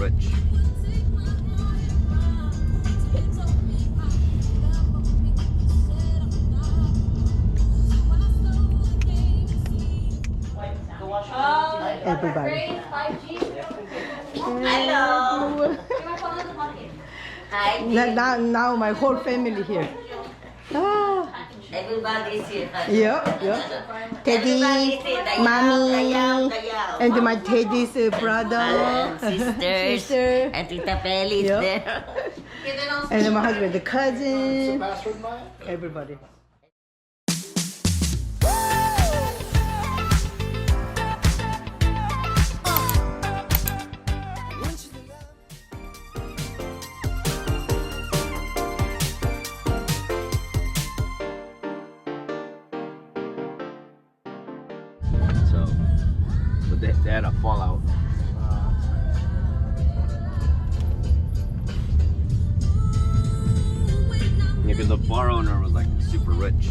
rich. Everybody. Hello. Hi. Now my whole family here. Ah. Everybody's here. Yeah. Teddy, Everybody's here. mommy, Gayao. and my Teddy's brother, Sisters. sister, And Tita Pelly's Yeah. there. and my husband, the cousin, everybody. So they had a fallout. Maybe the bar owner was like super rich.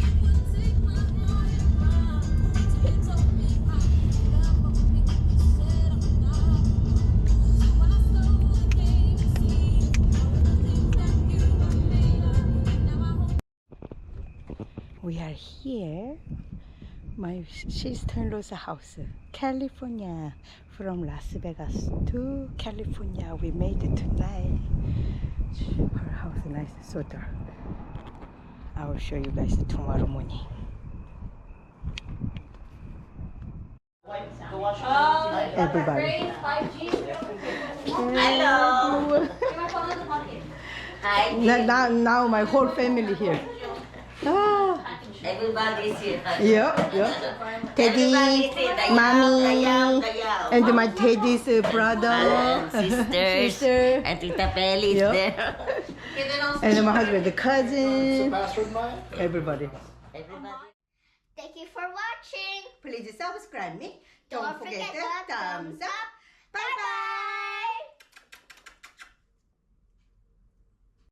We are here, my sister-in-law's house, California. From Las Vegas to California, we made it tonight. Her house is nice, so dark. I will show you guys tomorrow morning. Everybody. Hello. Hi. Now my whole family here. Ah. Everybody's here. Yeah. Teddy, Everybody's here. mommy, Gayao. and my Teddy's brother, Sisters. sister, And Tita Pelly's Yeah. there. and my husband, the cousin, everybody. Everybody. Thank you for watching. Please subscribe me. Don't forget the thumbs up.